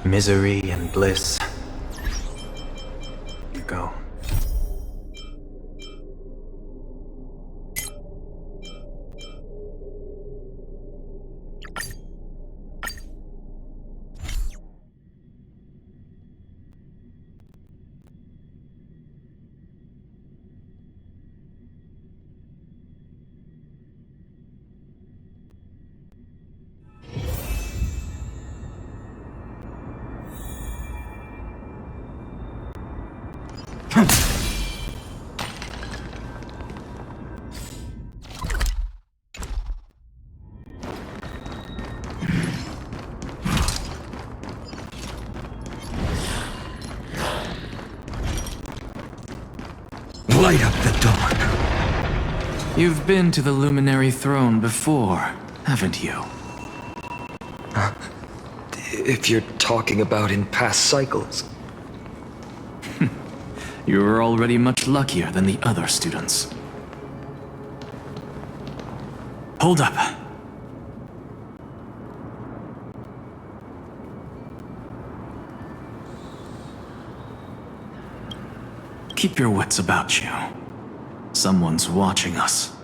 misery and bliss. You go. Light up the dawn. You've been to the Luminary Throne before, haven't you? If you're talking about in past cycles. You were already much luckier than the other students. Hold up. Keep your wits about you. Someone's watching us.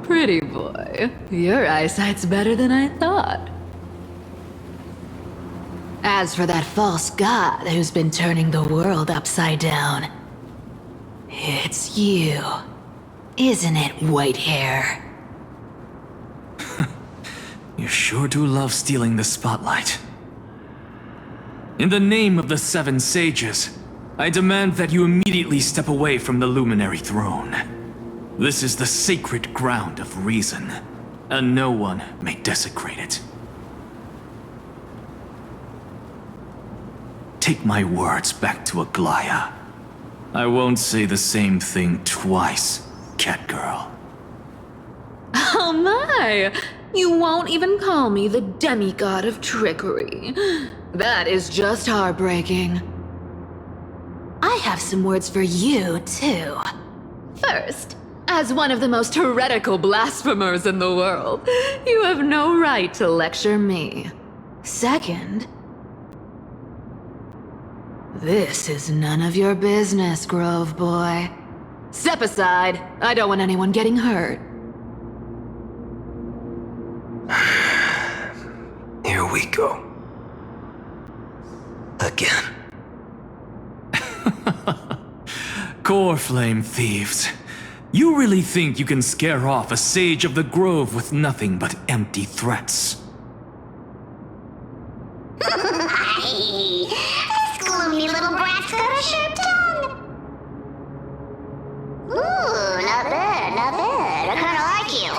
Pretty boy, your eyesight's better than I thought. As for that false god who's been turning the world upside down, it's you, isn't it, white hair? You sure do love stealing the spotlight. In the name of the Seven Sages, I demand that you immediately step away from the Luminary Throne. This is the sacred ground of reason, and no one may desecrate it. Take my words back to Aglaya. I won't say the same thing twice, Catgirl. Oh my! You won't even call me the demigod of trickery. That is just heartbreaking. I have some words for you, too. First, as one of the most heretical blasphemers in the world, you have no right to lecture me. Second, this is none of your business, Grove Boy. Step aside. I don't want anyone getting hurt. Here we go. Again. Core Flame Thieves. You really think you can scare off a sage of the Grove with nothing but empty threats? Hey, this gloomy little brat's got a sharp tongue. Ooh, not bad, not bad. I kinda like you.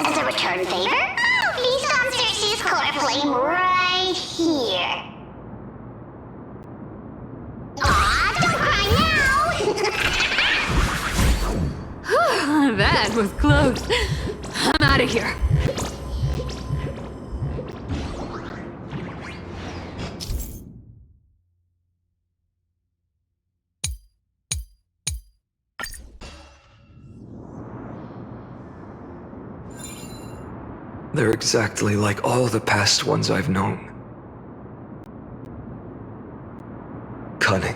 As a return favor, please don't search this core flame right here. Aw, don't cry now! That was close. I'm out of here. They're exactly like all the past ones I've known. Cunning.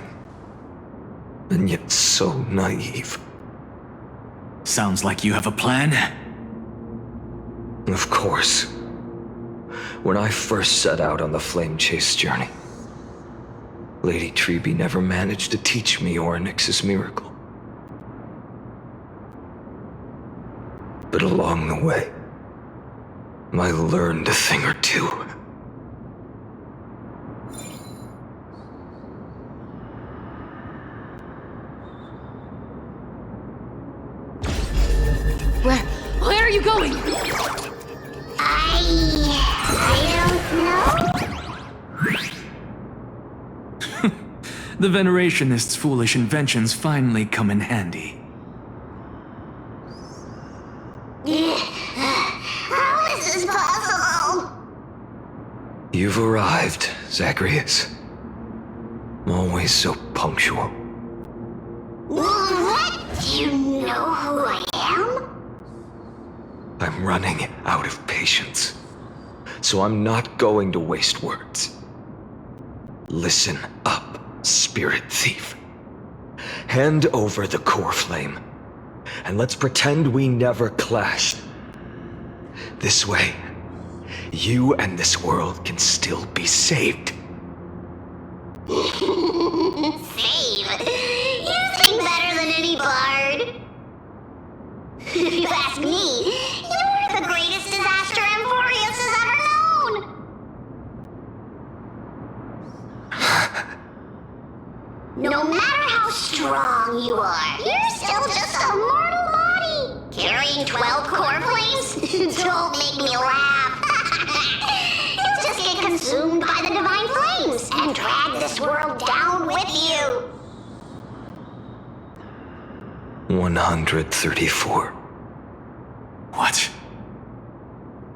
And yet so naive. Sounds like you have a plan? Of course. When I first set out on the flame chase journey, Lady Treby never managed to teach me Orynyx's miracle. But along the way, I learned a thing or two. Where are you going? I don't know. The Venerationists' foolish inventions finally come in handy. How is this possible? You've arrived, Zacharias. Always so punctual. What? Do you know who I am? I'm running out of patience, so I'm not going to waste words. Listen up, Spirit Thief. Hand over the core flame, and let's pretend we never clashed. This way, you and this world can still be saved. Save? You think better than any bard. If you ask me, you're the greatest disaster Emporius has ever known. No matter how strong you are, you're still just a mortal body. Carrying 12 core flames? Don't make me laugh. You'll just get consumed by the divine flames and drag this world down with you. 134. What?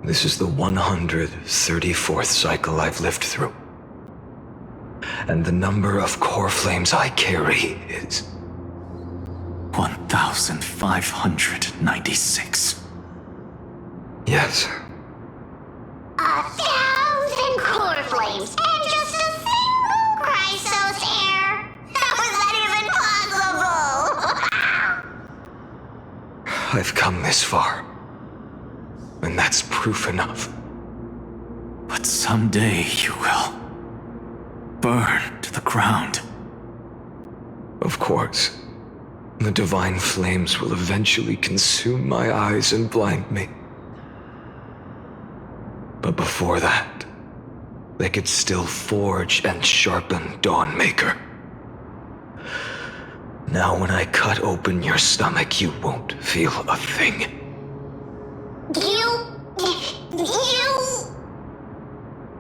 This is the 134th cycle I've lived through. And the number of core flames I carry is 1,596. Yes. 1,000 core flames and just a single Chrysos hair. How is that even possible? I've come this far. And that's proof enough. But someday you will burn to the ground. Of course. The divine flames will eventually consume my eyes and blind me. But before that, they could still forge and sharpen Dawnmaker. Now when I cut open your stomach, you won't feel a thing. You...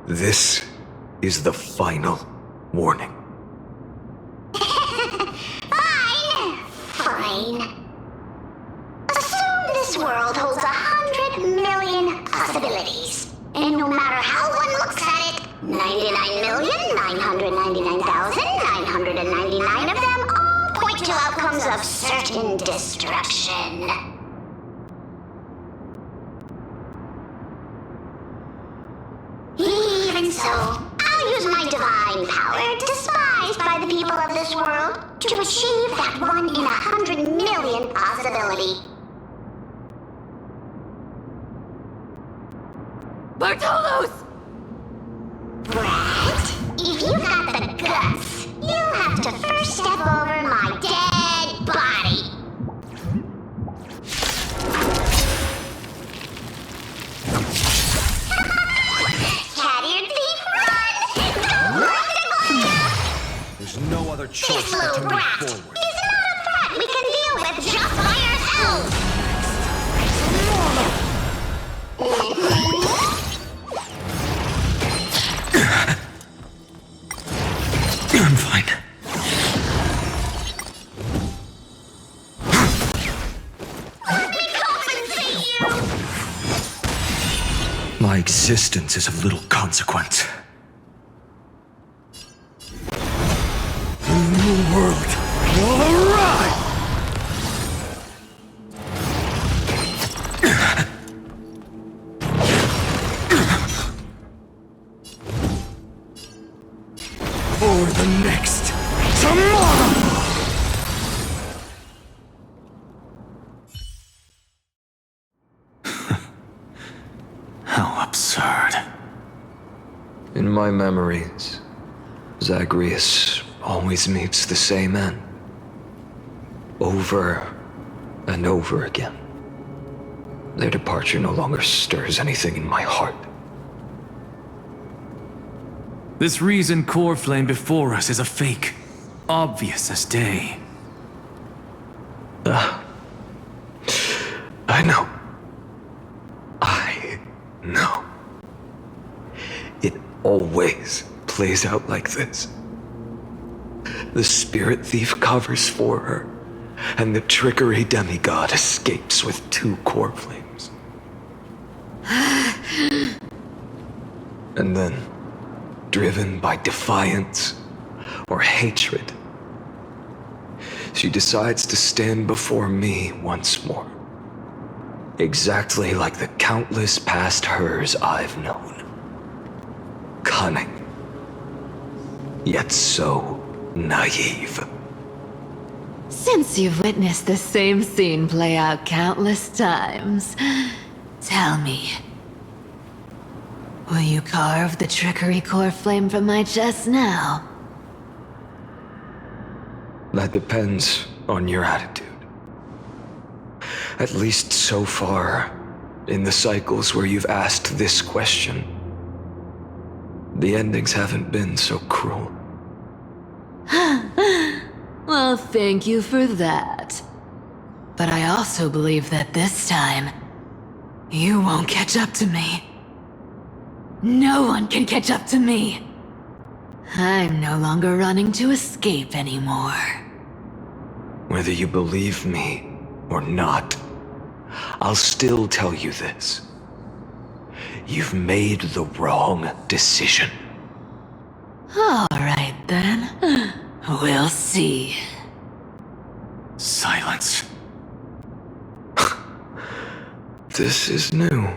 This is the final warning. Fine. Assume this world holds 100 million possibilities. And no matter how one looks at it, 99,999,999 of them all point to outcomes of certain destruction. Even so, I'll use my divine power, despised by the people of this world, to achieve that 1 in 100 million possibility. Bartolos! Brett, if you got the guts, you'll have to first step over my dead body. Cat-eared thief, run! Don't let the glass! There's no other This choice but to little move rat forward. is not a threat we can deal with just by ourselves. I'm fine. Let me compensate you! My existence is of little consequence. The new world will arrive! Or the next tomorrow! How absurd. In my memories, Zagreus always meets the same end. Over and over again. Their departure no longer stirs anything in my heart. This reason core flame before us is a fake. Obvious as day. I know. I know. It always plays out like this. The spirit thief covers for her, and the trickery demigod escapes with 2 core flames. And then, driven by defiance or hatred, she decides to stand before me once more. Exactly like the countless past hers I've known. Cunning. Yet so naive. Since you've witnessed the same scene play out countless times, tell me, will you carve the trickery core flame from my chest now? That depends on your attitude. At least so far, in the cycles where you've asked this question, the endings haven't been so cruel. Well, thank you for that. But I also believe that this time, you won't catch up to me. No one can catch up to me. I'm no longer running to escape anymore. Whether you believe me or not, I'll still tell you this. You've made the wrong decision. All right then. We'll see. Silence. This is new.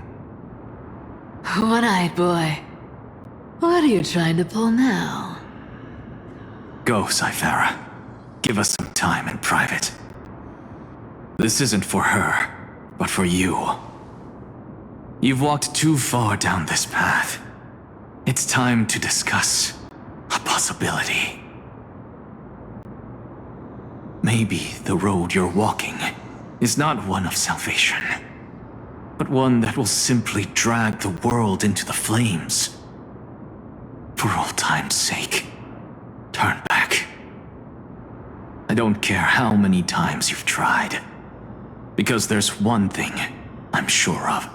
One-eyed boy. What are you trying to pull now? Go, Cythera. Give us some time in private. This isn't for her, but for you. You've walked too far down this path. It's time to discuss a possibility. Maybe the road you're walking is not one of salvation, but one that will simply drag the world into the flames. For old time's sake, turn back. I don't care how many times you've tried, because there's one thing I'm sure of.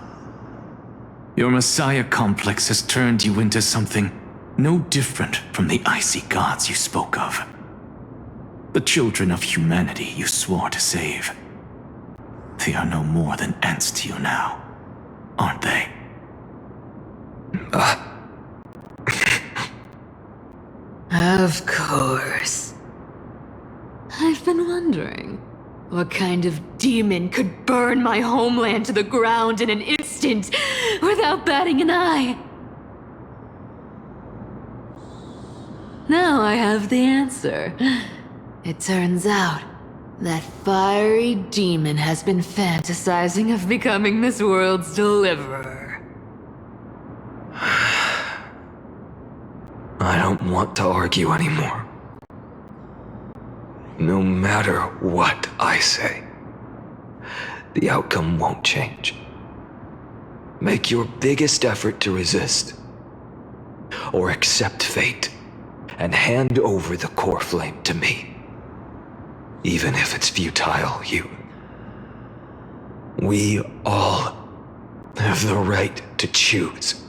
Your Messiah complex has turned you into something no different from the icy gods you spoke of. The children of humanity you swore to save. They are no more than ants to you now, aren't they? Of course. I've been wondering, what kind of demon could burn my homeland to the ground in an instant without batting an eye? Now I have the answer. It turns out that fiery demon has been fantasizing of becoming this world's deliverer. I don't want to argue anymore. No matter what I say, the outcome won't change. Make your biggest effort to resist, or accept fate, and hand over the core flame to me. Even if it's futile, we all have the right to choose.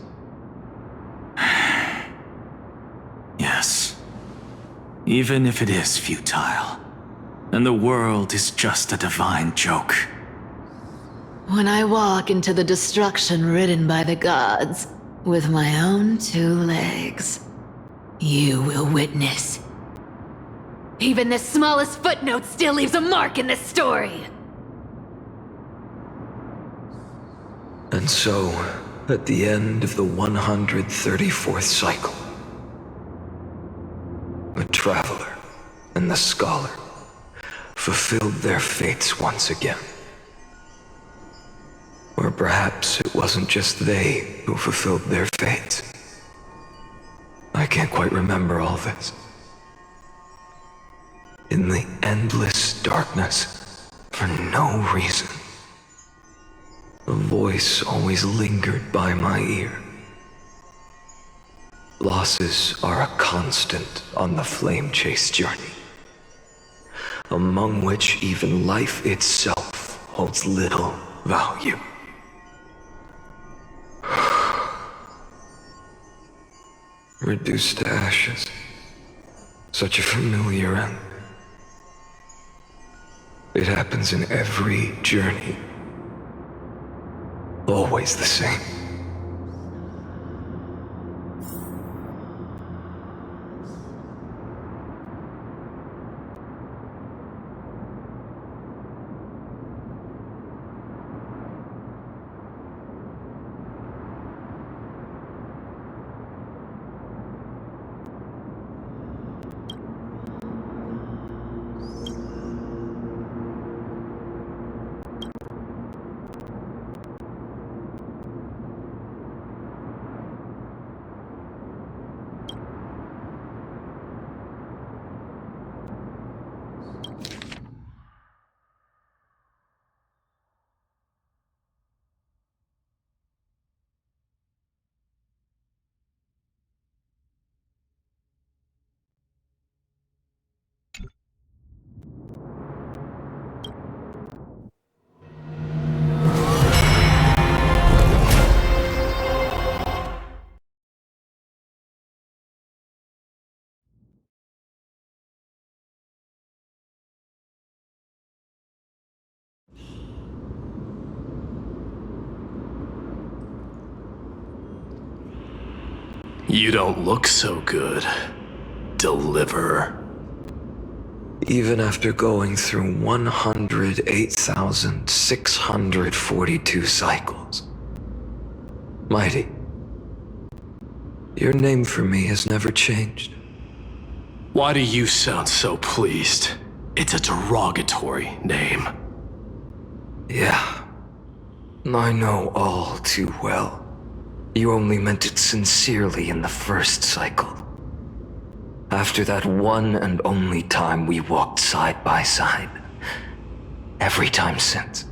Yes. Even if it is futile, and the world is just a divine joke. When I walk into the destruction ridden by the gods, with my own 2 legs, you will witness. Even the smallest footnote still leaves a mark in this story! And so, at the end of the 134th cycle, the traveler and the scholar fulfilled their fates once again. Or perhaps it wasn't just they who fulfilled their fates. I can't quite remember all this. In the endless darkness, for no reason, a voice always lingered by my ear. Losses are a constant on the flame chase journey, among which even life itself holds little value. Reduced to ashes, such a familiar end. It happens in every journey. Always the same. You don't look so good, Deliverer. Even after going through 108,642 cycles. Mighty, your name for me has never changed. Why do you sound so pleased? It's a derogatory name. Yeah, I know all too well. You only meant it sincerely in the first cycle. After that one and only time we walked side by side. Every time since.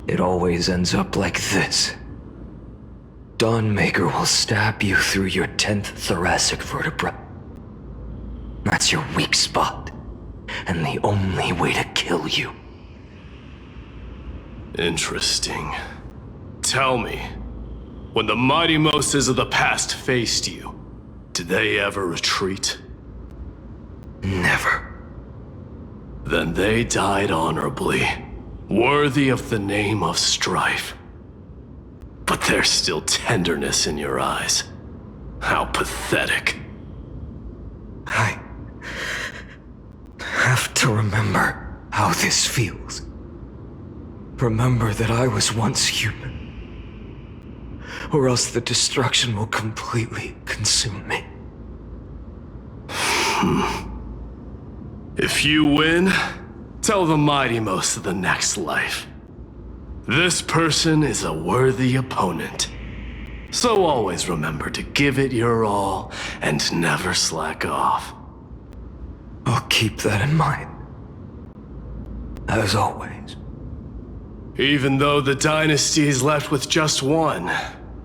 It always ends up like this. Dawnmaker will stab you through your 10th thoracic vertebra. That's your weak spot, and the only way to kill you. Interesting. Tell me, when the mighty Moses of the past faced you, did they ever retreat? Never. Then they died honorably, worthy of the name of strife. But there's still tenderness in your eyes. How pathetic. I have to remember how this feels. Remember that I was once human. Or else the destruction will completely consume me. If you win, tell the mighty most of the next life. This person is a worthy opponent. So always remember to give it your all and never slack off. I'll keep that in mind. As always. Even though the dynasty is left with just one,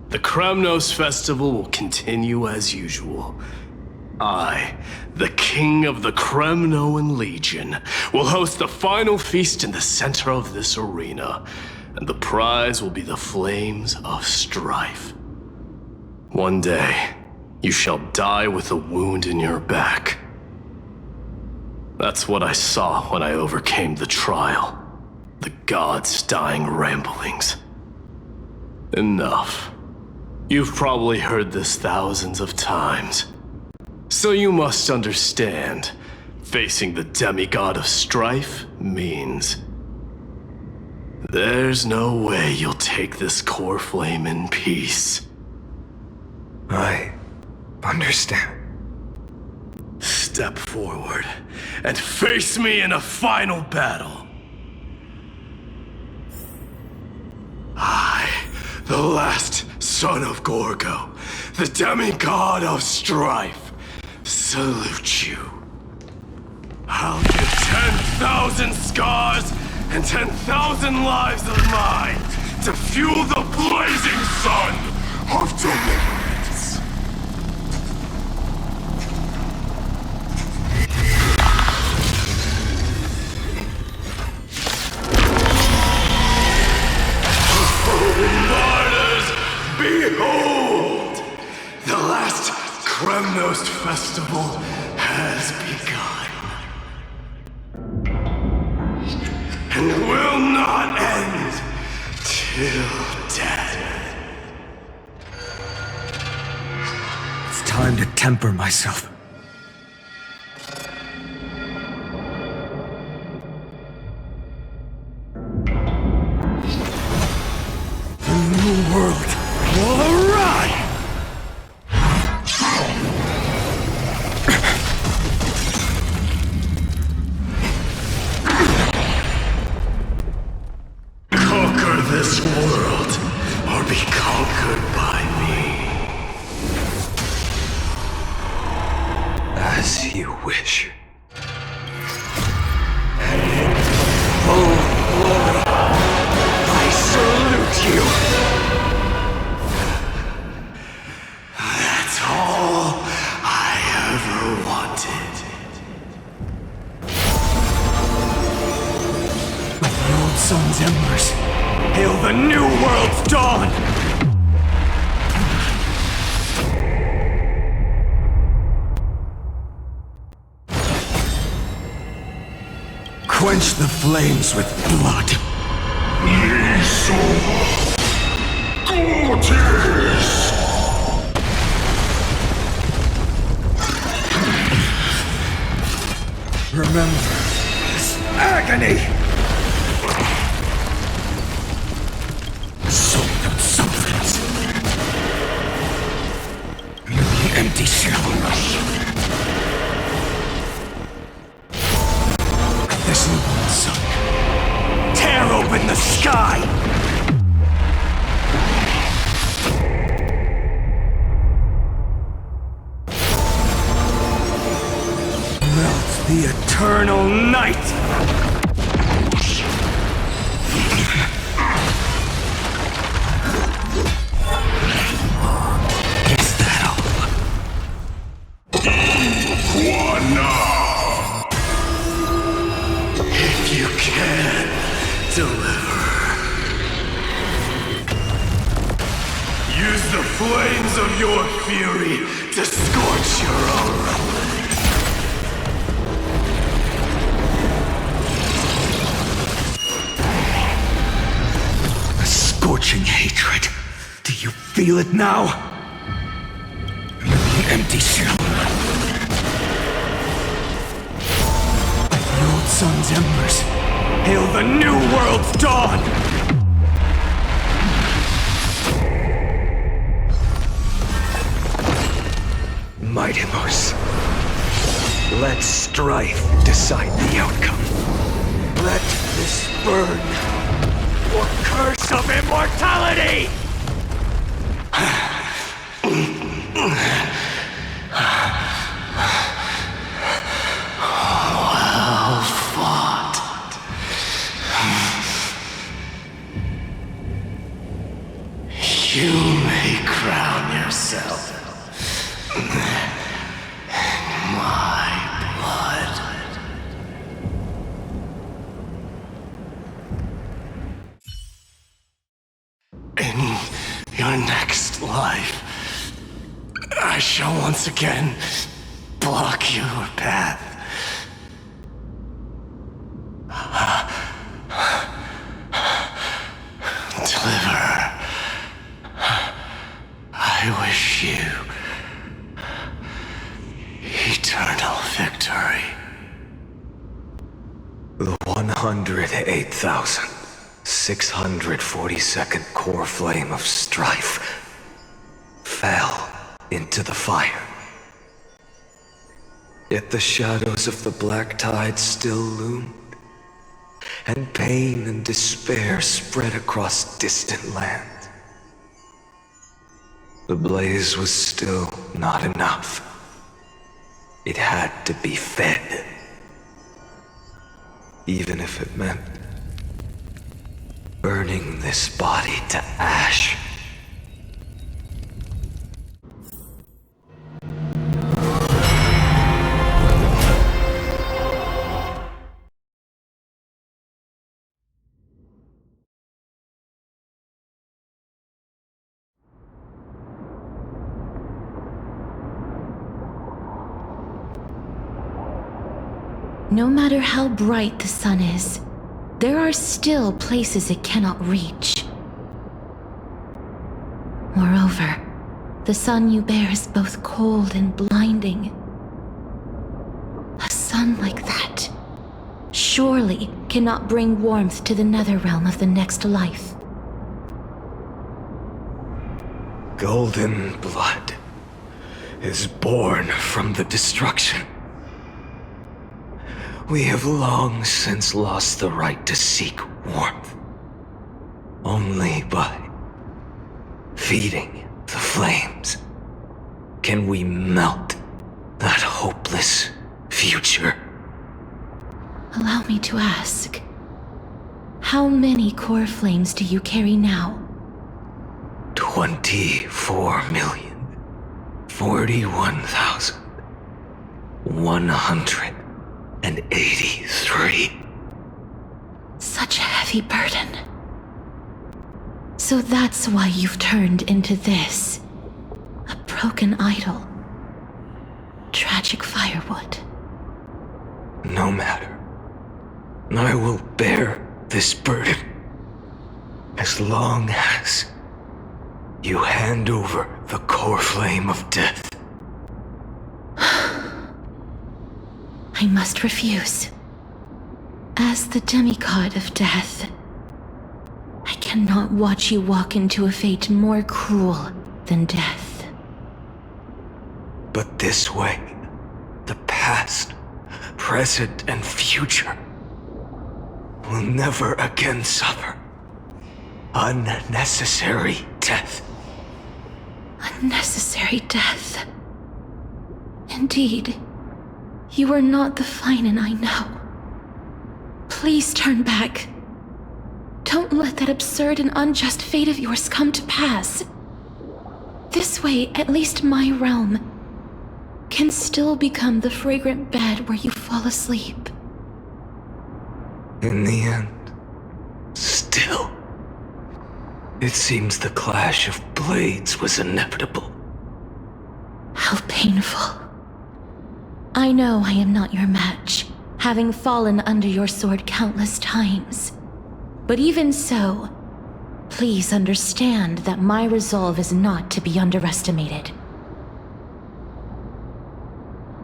the Kremnos festival will continue as usual. I, the king of the Kremnoan Legion, will host the final feast in the center of this arena, and the prize will be the flames of strife. One day, you shall die with a wound in your back. That's what I saw when I overcame the trial. The gods' dying ramblings. Enough. You've probably heard this thousands of times. So you must understand, facing the demigod of strife means there's no way you'll take this core flame in peace. I understand. Step forward and face me in a final battle. I, the last son of Gorgo, the demigod of strife, salute you. I'll give 10,000 scars and 10,000 lives of mine to fuel the blazing sun of deliverance. Martyrs, behold! The last Kremnos festival has begun. And will not end till death. It's time to temper myself. The new world will arrive! Conquer this world, or be conquered by me. As you wish. And in full glory, I salute you! That's all I ever wanted. With the old sun's embers, hail the new world's dawn! Quench the flames with blood. Gorgeous! agony! Soul of somethings. The empty shell. This newborn sun. Tear open the sky! Melt the eternal night! Is that all? If you can deliver, use the flames of your fury to scorch your own. A scorching hatred. Do you feel it now? An empty shell. The old sun's embers. Hail the new world's dawn! Mightimers. Let strife decide the outcome. Let this burn. Or curse of immortality! Well fought. You may crown yourself in my blood. In your next life, I shall once again block your path. Deliver. I wish you eternal victory. The 108,642nd core flame of strife fell into the fire. Yet the shadows of the black tide still loomed, and pain and despair spread across distant lands. The blaze was still not enough. It had to be fed. Even if it meant burning this body to ash. No matter how bright the sun is, there are still places it cannot reach. Moreover, the sun you bear is both cold and blinding. A sun like that surely cannot bring warmth to the nether realm of the next life. Golden blood is born from the destruction. We have long since lost the right to seek warmth. Only by feeding the flames can we melt that hopeless future. Allow me to ask, how many core flames do you carry now? 24,041,183. Such a heavy burden. So that's why you've turned into this. A broken idol. Tragic firewood. No matter. I will bear this burden as long as you hand over the core flame of death. I must refuse. As the demigod of death, I cannot watch you walk into a fate more cruel than death. But this way, the past, present, and future will never again suffer unnecessary death. Unnecessary death. Indeed, you are not the Finan I know. Please turn back. Don't let that absurd and unjust fate of yours come to pass. This way, at least my realm can still become the fragrant bed where you fall asleep. In the end, still, it seems the clash of blades was inevitable. How painful. I know I am not your match, having fallen under your sword countless times. But even so, please understand that my resolve is not to be underestimated.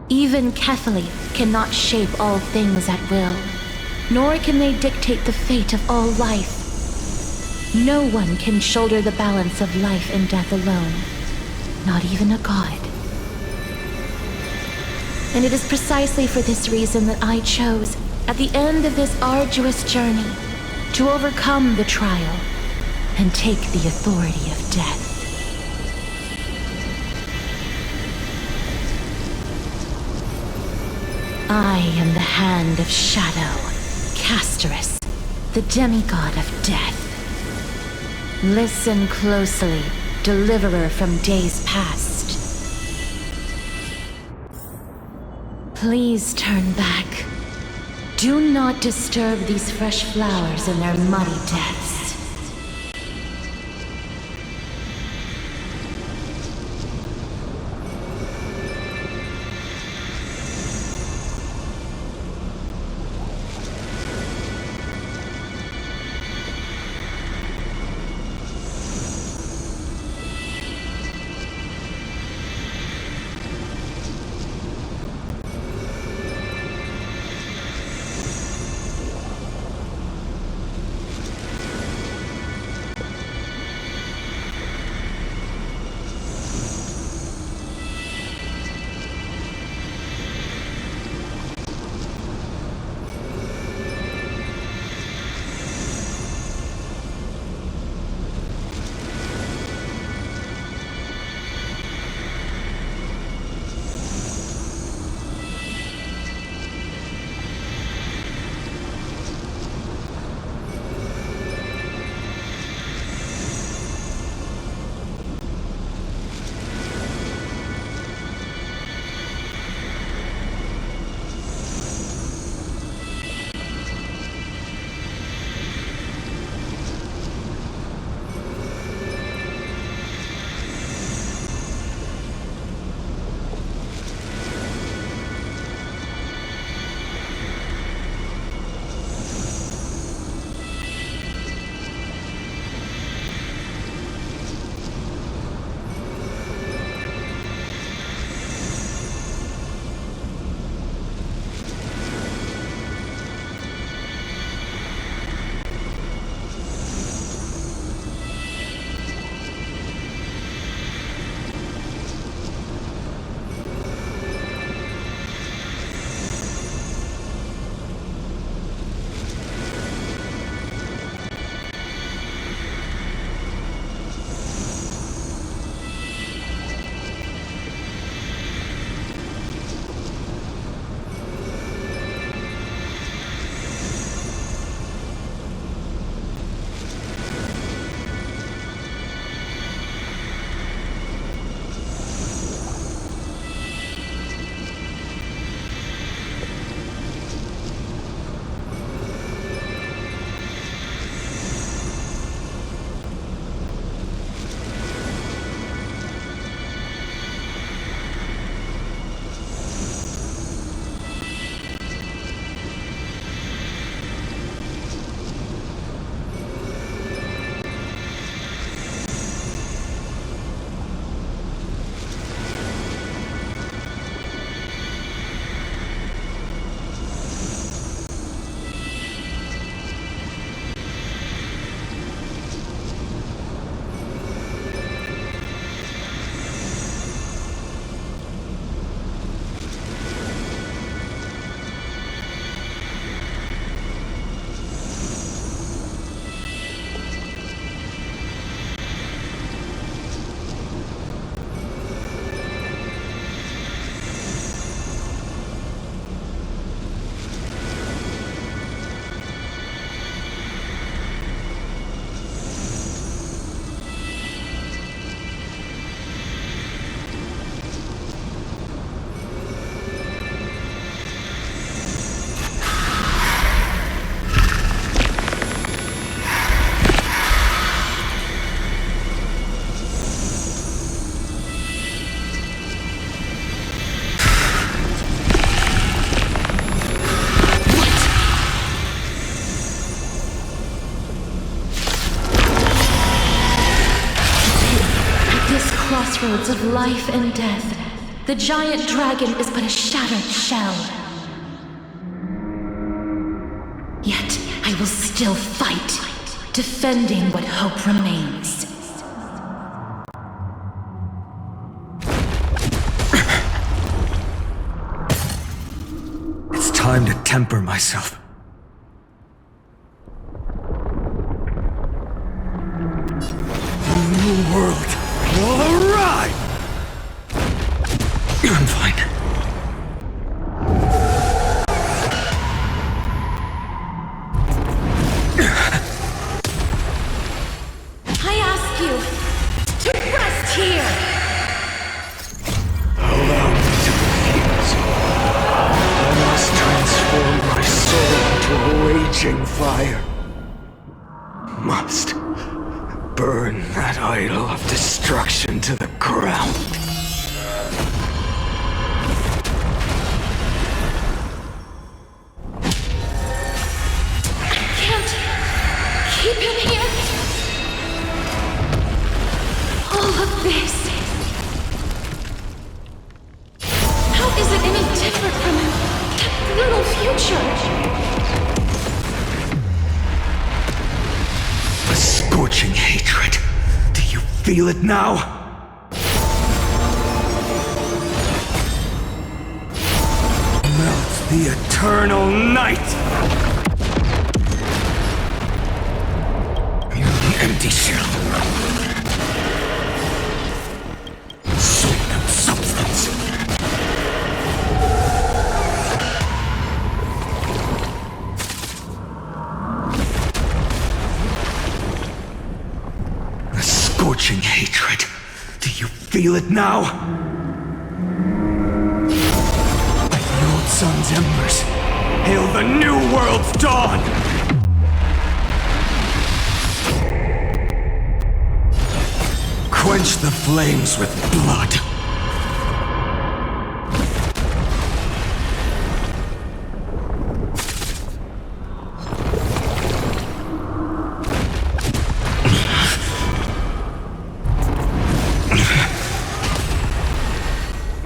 Even Kethali cannot shape all things at will, nor can they dictate the fate of all life. No one can shoulder the balance of life and death alone, not even a god. And it is precisely for this reason that I chose, at the end of this arduous journey, to overcome the trial and take the authority of death. I am the Hand of Shadow, Castorus, the demigod of death. Listen closely, deliverer from days past. Please turn back. Do not disturb these fresh flowers in their muddy deaths. crossroads of life and death, the giant dragon is but a shattered shell. Yet I will still fight, defending what hope remains. It's time to temper myself. The new world will arrive! I'm fine. I ask you to rest here! Allow me to refuse. I must transform my soul into a raging fire. Must burn that idol of destruction to the ground. Can't keep him here. All of this. How is it any different from that brutal future? A scorching hatred. Do you feel it now? Melt the eternal night! You're the empty shell. Sweet of substance. A scorching hatred. Do you feel it now? Like the old sun's embers, hail the new world's dawn! Quench the flames with blood.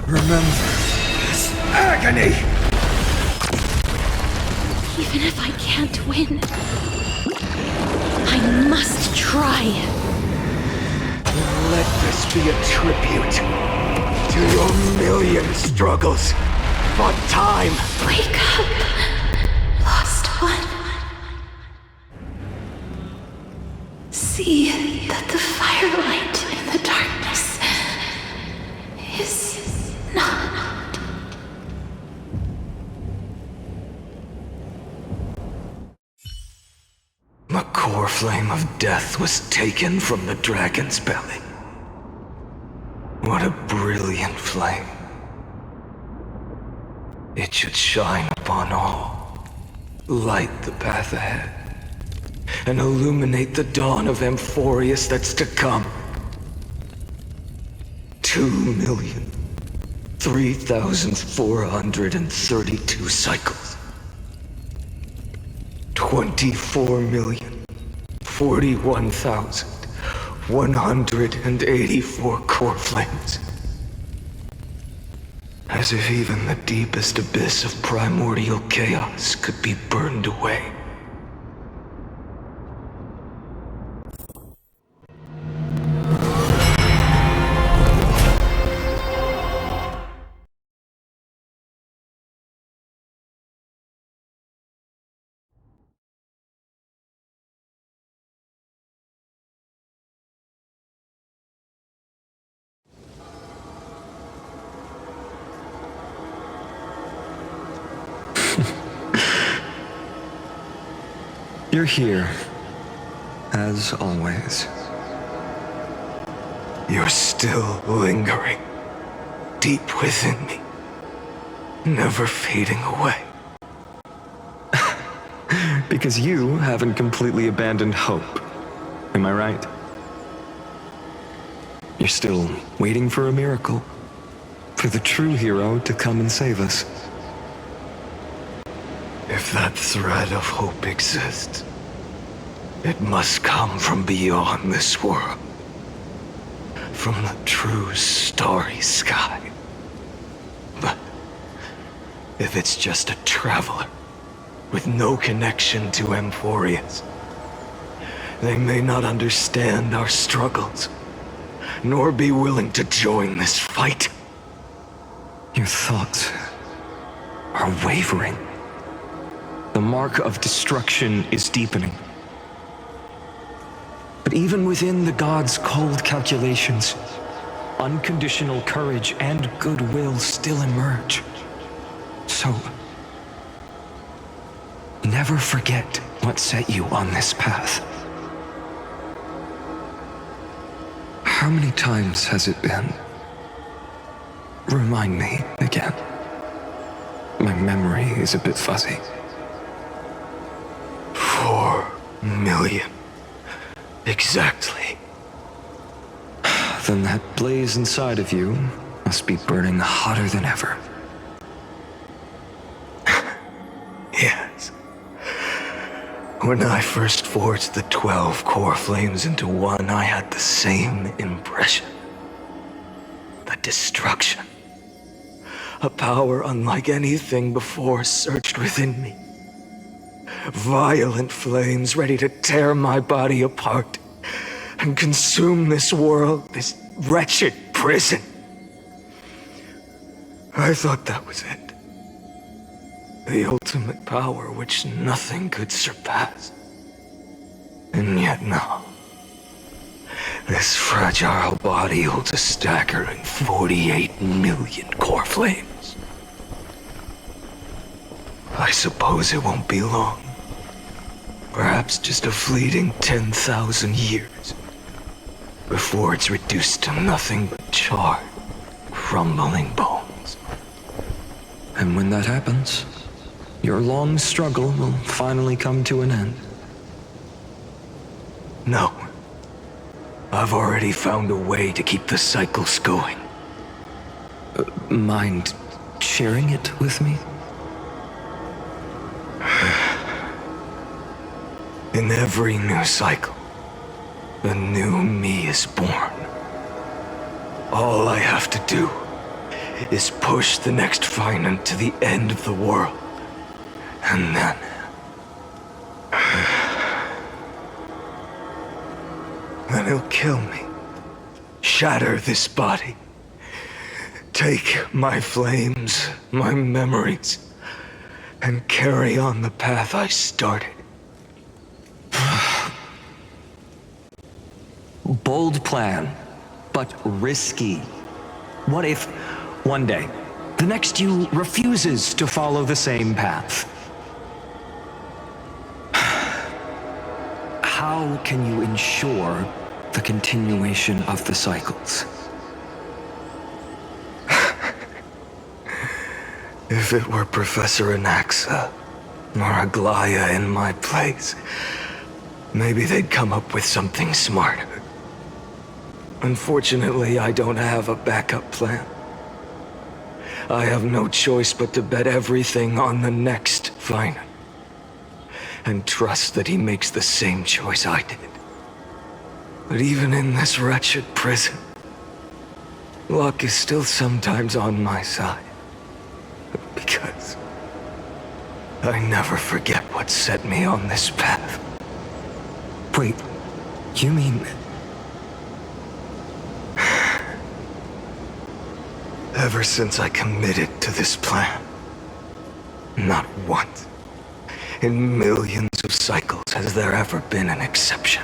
Remember this agony! Even if I can't win, I must try. Let this be a tribute to your million struggles for time. Wake up, lost one. See that the firelight in the darkness is not. The core flame of death was taken from the dragon's belly. What a brilliant flame. It should shine upon all, light the path ahead, and illuminate the dawn of Amphorius that's to come. 2,003,432 cycles. 24,041,184 core flames. As if even the deepest abyss of primordial chaos could be burned away. You're here, as always. You're still lingering, deep within me, never fading away. Because you haven't completely abandoned hope. Am I right? You're still waiting for a miracle. For the true hero to come and save us. If that thread of hope exists, it must come from beyond this world. from the true starry sky. But if it's just a traveler with no connection to Amphorius, they may not understand our struggles, nor be willing to join this fight. Your thoughts are wavering. The mark of destruction is deepening. But even within the gods' cold calculations, unconditional courage and goodwill still emerge. So, never forget what set you on this path. How many times has it been? Remind me again. My memory is a bit fuzzy. 4 million. Exactly. Then that blaze inside of you must be burning hotter than ever. Yes. When I first forged the 12 core flames into one, I had the same impression. The destruction. A power unlike anything before surged within me. Violent flames ready to tear my body apart and consume this world, this wretched prison. I thought that was it. The ultimate power which nothing could surpass. And yet now, this fragile body holds a staggering 48 million core flames. I suppose it won't be long. Perhaps just a fleeting 10,000 years before it's reduced to nothing but charred, crumbling bones. And when that happens, your long struggle will finally come to an end. No. I've already found a way to keep the cycles going. Mind sharing it with me? In every new cycle, a new me is born. All I have to do is push the next finite to the end of the world. And then... then he'll kill me. Shatter this body. Take my flames, my memories, and carry on the path I started. Bold plan, but risky. What if, one day, the next you refuses to follow the same path? How can you ensure the continuation of the cycles? If it were Professor Anaxa or Aglaya in my place, maybe they'd come up with something smarter. Unfortunately, I don't have a backup plan. I have no choice but to bet everything on the next finite, and trust that he makes the same choice I did. But even in this wretched prison, luck is still sometimes on my side. Because I never forget what set me on this path. Wait, you mean... Ever since I committed to this plan, not once in millions of cycles has there ever been an exception.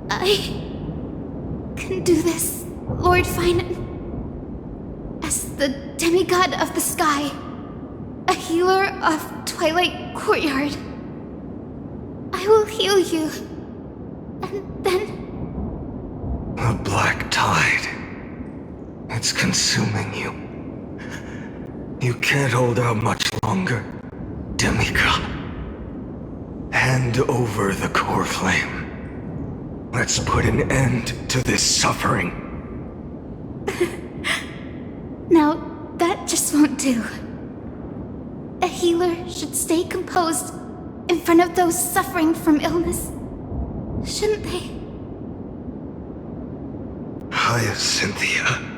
I can do this, Lord Finan. As the demigod of the sky, a healer of Twilight Courtyard, I will heal you, and then... The black tide It's consuming you. You can't hold out much longer, demigod. Hand over the core flame. Let's put an end to this suffering. Now, that just won't do. A healer should stay composed in front of those suffering from illness, shouldn't they? Cynthia.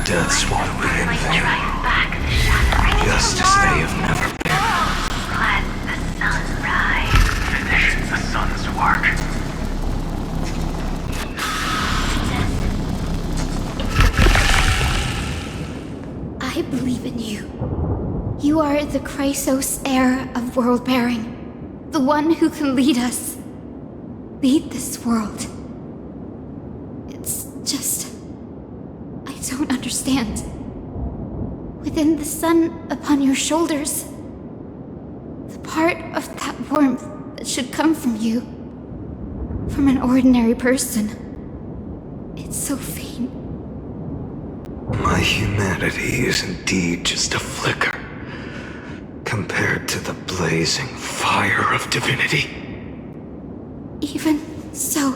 Deaths won't be in vain, just as they have never been. Let the sun rise. Finish the sun's work. I believe in you. You are the Chrysos heir of world-bearing, the one who can lead us. Lead this world. It's just... I don't understand. Within the sun upon your shoulders, the part of that warmth that should come from you, from an ordinary person, it's so faint. My humanity is indeed just a flicker, compared to the blazing fire of divinity. Even so,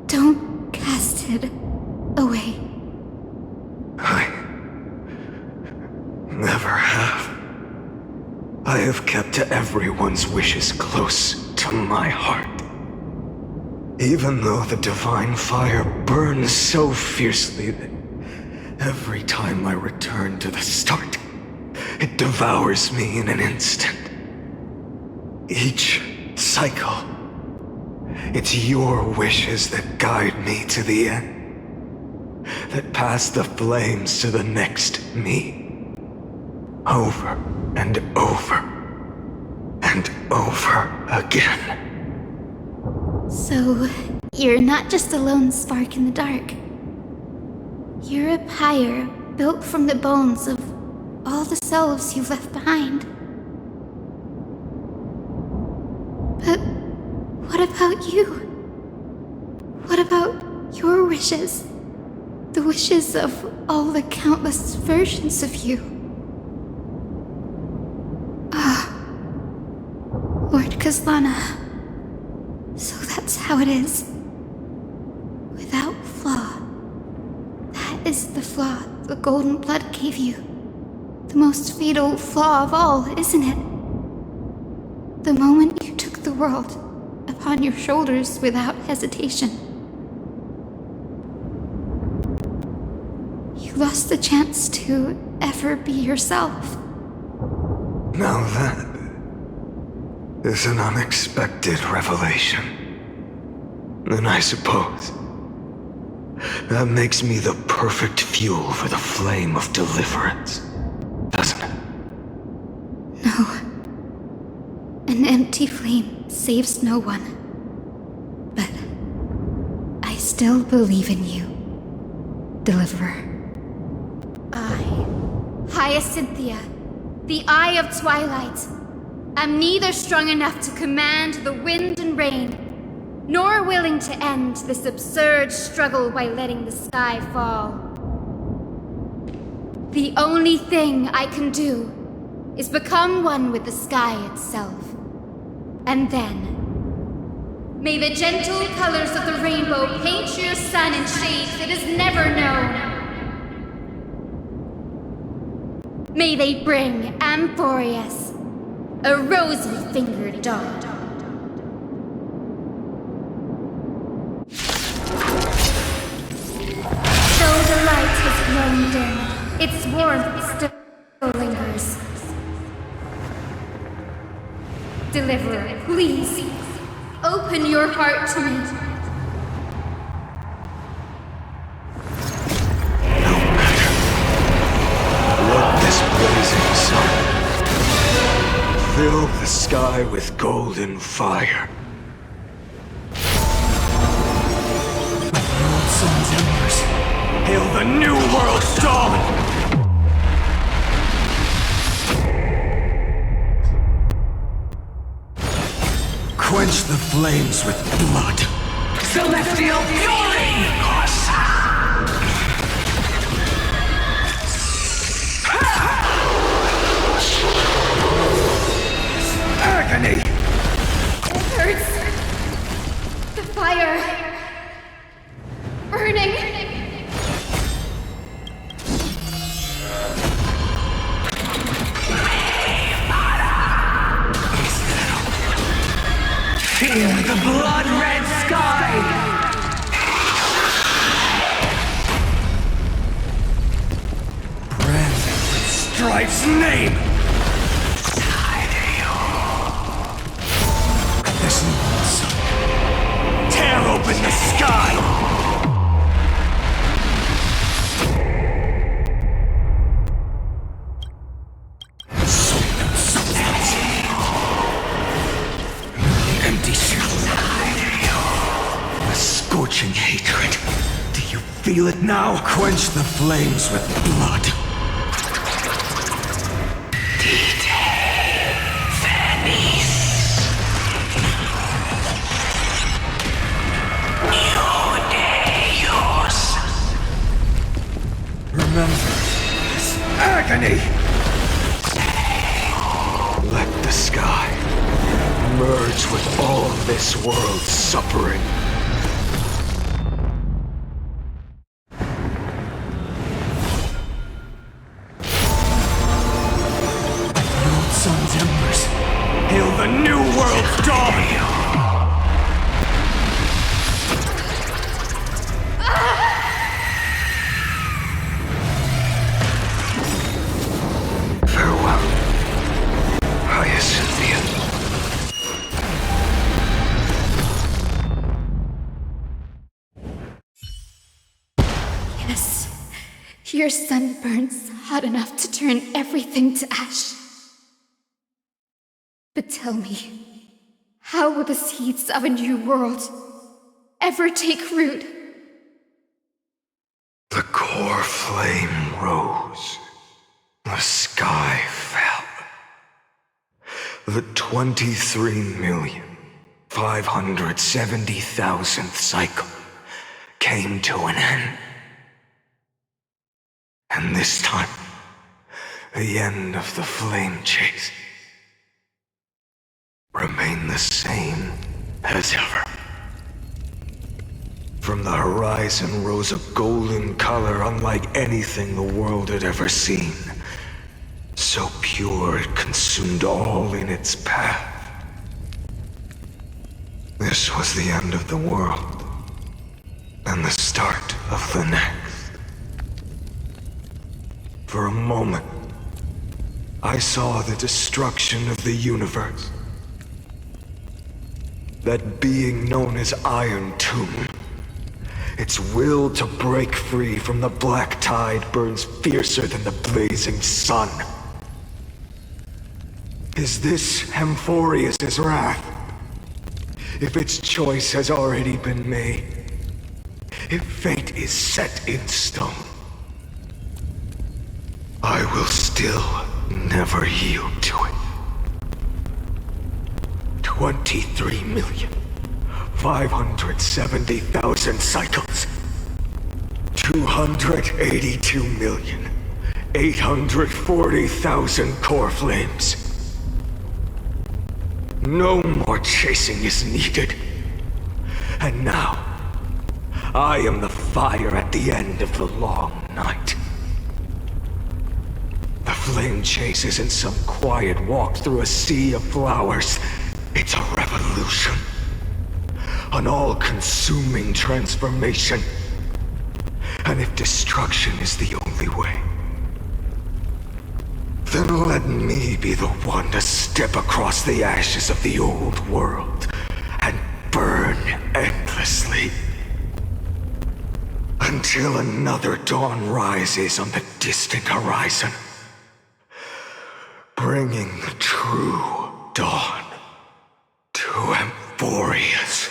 don't cast it away. I never have. I have kept everyone's wishes close to my heart. Even though the divine fire burns so fiercely that every time I return to the start, it devours me in an instant. Each cycle, it's your wishes that guide me to the end, that pass the flames to the next me. Over and over and over again. So, you're not just a lone spark in the dark. You're a pyre built from the bones of all the selves you've left behind. But what about you? What about your wishes? The wishes of all the countless versions of you? Lord Kazlana. So that's how it is. Without flaw. That is the flaw the golden blood gave you. The most fatal flaw of all, isn't it? The moment you took the world upon your shoulders without hesitation. You lost the chance to ever be yourself. Now that is an unexpected revelation. Then I suppose that makes me the perfect fuel for the flame of deliverance, doesn't it? No. An empty flame saves no one. But I still believe in you, Deliverer. I, Hyacinthia, the Eye of Twilight, am neither strong enough to command the wind and rain, nor willing to end this absurd struggle by letting the sky fall. The only thing I can do is become one with the sky itself. And then, may the gentle colors of the rainbow paint your sun in shades it has never known. May they bring Amphorius a rosy-fingered dog. Though the light has grown dim, its warmth still lingers. Deliverer, please, open your heart to me. Let this blazing sun fill the sky with golden fire. the new world's dawn! Quench the flames with blood. Celestial fury! Agony! It hurts. The fire. Burning. Feel the blood-red sky! Branded with Strife's name! Listen, son. Tear open the sky! Empty shell. A scorching hatred. Do you feel it now? Quench the flames with blood. Remember this agony! Let the sky merge with all this world's suffering. The old sun's embers hail the new world's dawn! Yes. Your sun burns hot enough to turn everything to ash. But tell me, how will the seeds of a new world ever take root? The core flame rose. The sky fell. The 23,570,000th cycle came to an end. And this time, the end of the flame chase remained the same as ever. From the horizon rose a golden color unlike anything the world had ever seen. So pure it consumed all in its path. This was the end of the world, and the start of the next. For a moment, I saw the destruction of the universe. That being known as Iron Tomb, its will to break free from the black tide burns fiercer than the blazing sun. Is this Amphorius' wrath? If its choice has already been made, if fate is set in stone, I will still never yield to it. 23,570,000 cycles. 282,840,000 core flames. No more chasing is needed. And now, I am the fire at the end of the long night. The flame chase isn't some quiet walk through a sea of flowers. It's a revolution. An all-consuming transformation. And if destruction is the only way, then let me be the one to step across the ashes of the old world and burn endlessly. Until another dawn rises on the distant horizon, bringing the true dawn to Amphorius.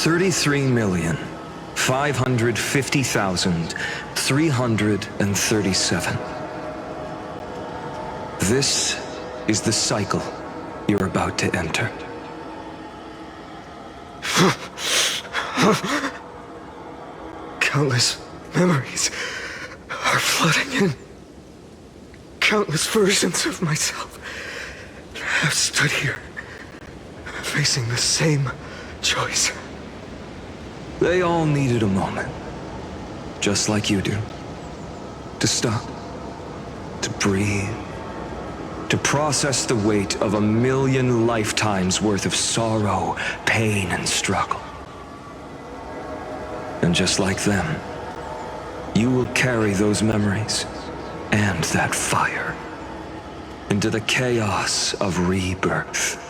33,550,337. This is the cycle you're about to enter. Countless memories are flooding in. Countless versions of myself have stood here, facing the same choice. They all needed a moment, just like you do. To stop, to breathe, to process the weight of 1,000,000 lifetimes worth of sorrow, pain, and struggle. And just like them, you will carry those memories and that fire into the chaos of rebirth.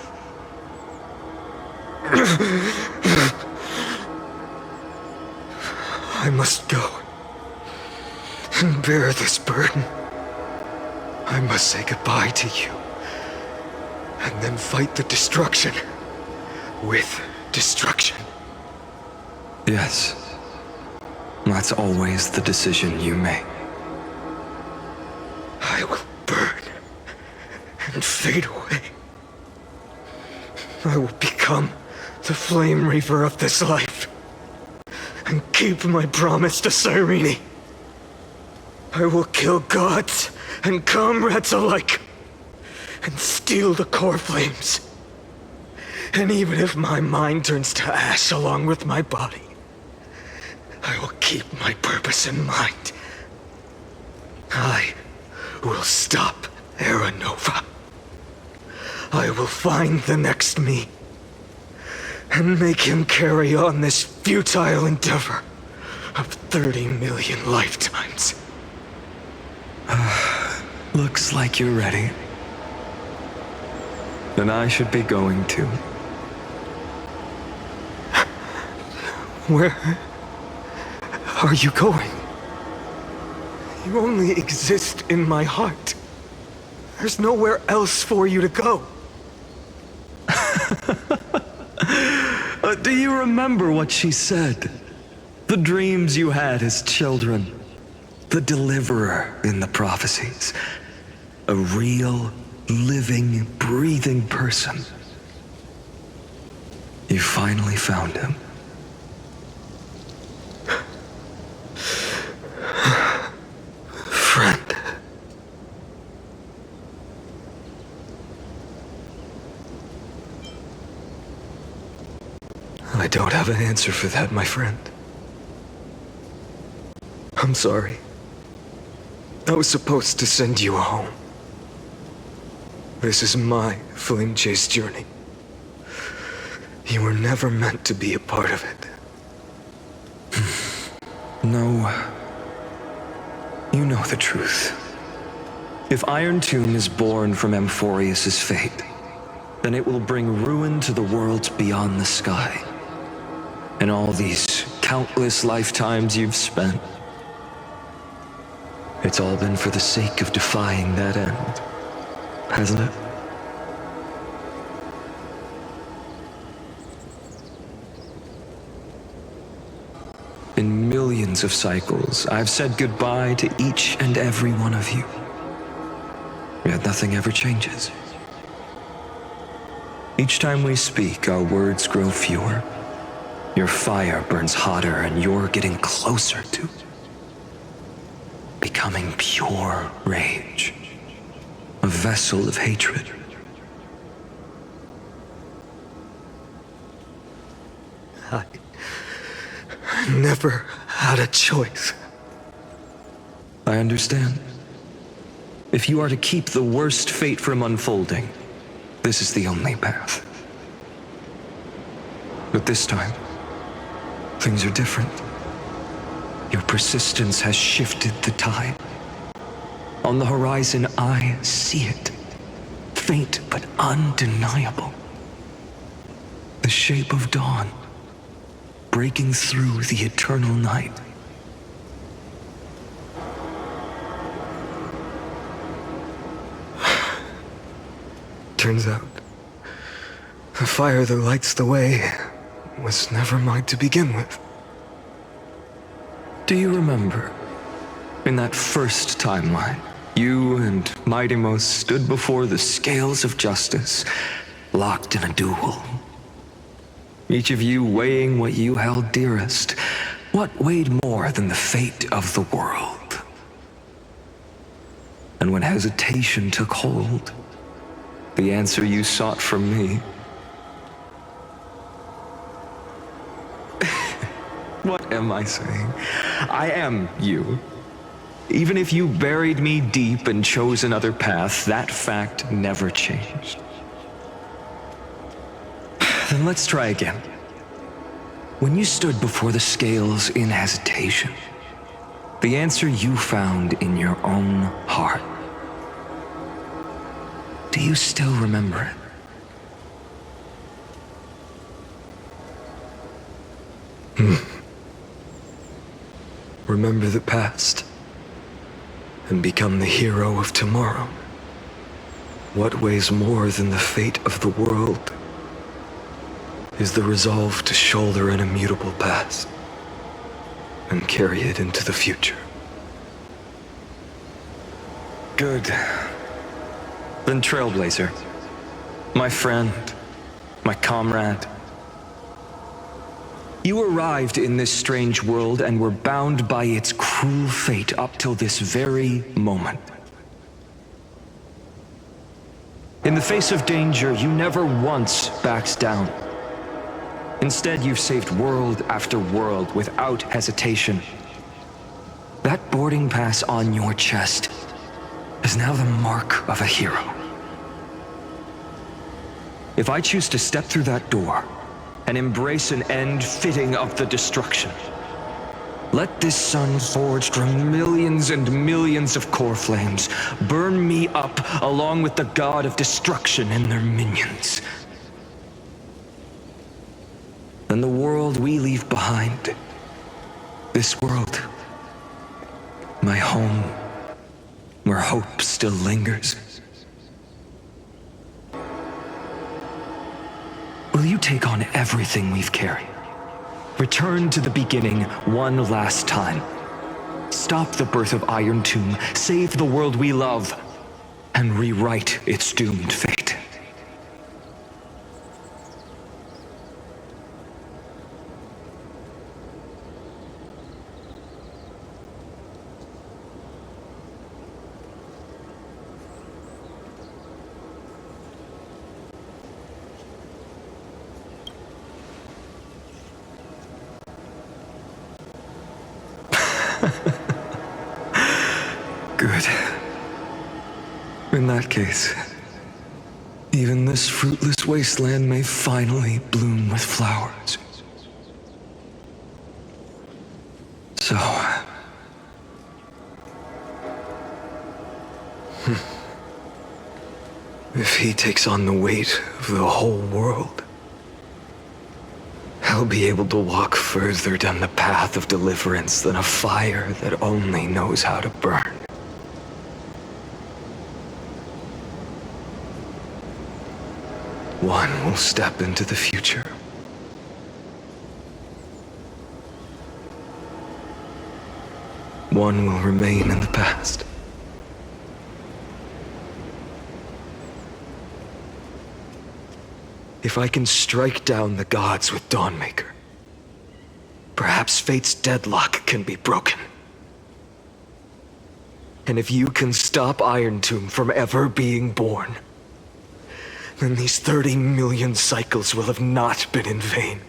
I must go and bear this burden. I must say goodbye to you, and then fight the destruction with destruction. Yes, that's always the decision you make. I will burn and fade away. I will become the flame reaver of this life and keep my promise to Cyrene. I will kill gods and comrades alike and steal the core flames. And even if my mind turns to ash along with my body, I will keep my purpose in mind. I will stop Era Nova. I will find the next me and make him carry on this futile endeavor of 30 million lifetimes. Looks like you're ready. Then I should be going too. Where are you going? You only exist in my heart. There's nowhere else for you to go. Do you remember what she said? The dreams you had as children. The deliverer in the prophecies. A real, living, breathing person. You finally found him. Friend. I don't have an answer for that, my friend. I'm sorry. I was supposed to send you home. This is my flame chase journey. You were never meant to be a part of it. No. You know the truth. If Iron Tomb is born from Amphorius' fate, then it will bring ruin to the worlds beyond the sky. And all these countless lifetimes you've spent, it's all been for the sake of defying that end, hasn't it? In millions of cycles, I've said goodbye to each and every one of you. Yet nothing ever changes. Each time we speak, our words grow fewer. Your fire burns hotter, and you're getting closer to becoming pure rage. A vessel of hatred. I never had a choice. I understand. If you are to keep the worst fate from unfolding, this is the only path. But this time, things are different. Your persistence has shifted the tide. On the horizon, I see it. Faint but undeniable. The shape of dawn, breaking through the eternal night. Turns out, the fire that lights the way was never mine to begin with. Do you remember, in that first timeline, you and Mightymost stood before the scales of justice, locked in a duel? Each of you weighing what you held dearest. What weighed more than the fate of the world? And when hesitation took hold, the answer you sought from me. What am I saying? I am you. Even if you buried me deep and chose another path, that fact never changed. Then let's try again. When you stood before the scales in hesitation, the answer you found in your own heart. Do you still remember it? Remember the past and become the hero of tomorrow. What weighs more than the fate of the world is the resolve to shoulder an immutable past and carry it into the future. Good. Then Trailblazer, my friend, my comrade, you arrived in this strange world and were bound by its cruel fate up till this very moment. In the face of danger, you never once backed down. Instead, you've saved world after world without hesitation. That boarding pass on your chest is now the mark of a hero. If I choose to step through that door and embrace an end fitting of the destruction, let this sun forged from millions and millions of core flames burn me up along with the god of destruction and their minions. Then the world we leave behind, this world, my home, where hope still lingers. Will you take on everything we've carried? Return to the beginning one last time. Stop the birth of Iron Tomb, save the world we love, and rewrite its doomed fate. Good. In that case, even this fruitless wasteland may finally bloom with flowers. So... if he takes on the weight of the whole world, I'll be able to walk further down the path of deliverance than a fire that only knows how to burn. One will step into the future. One will remain in the past. If I can strike down the gods with Dawnmaker, perhaps fate's deadlock can be broken. And if you can stop Iron Tomb from ever being born, then these 30 million cycles will have not been in vain.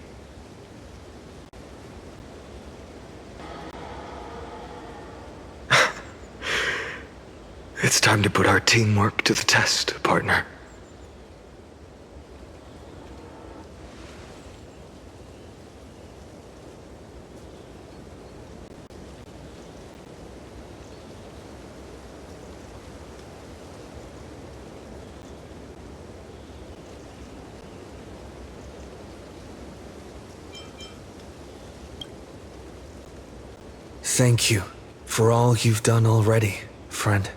It's time to put our teamwork to the test, partner. Thank you for all you've done already, friend.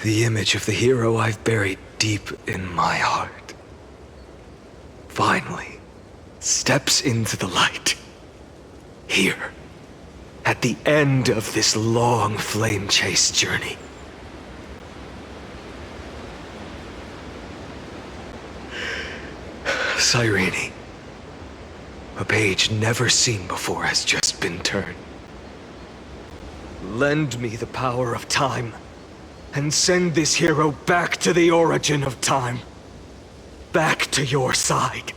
The image of the hero I've buried deep in my heart finally steps into the light. Here, at the end of this long flame chase journey. Cyrene, a page never seen before has just been turned. Lend me the power of time, and send this hero back to the origin of time. Back to your side.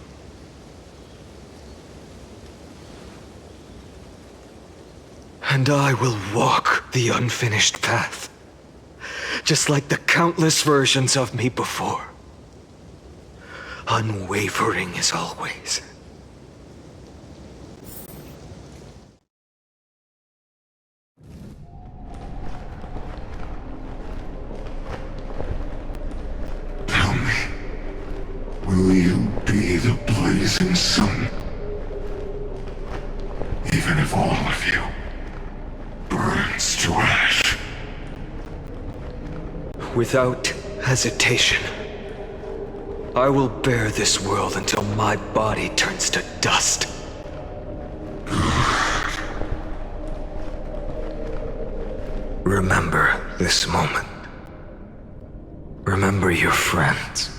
And I will walk the unfinished path, just like the countless versions of me before. Unwavering as always. Tell me, will you be the blazing sun? Even if all of you burns to ash. Without hesitation, I will bear this world until my body turns to dust. Remember this moment. Remember your friends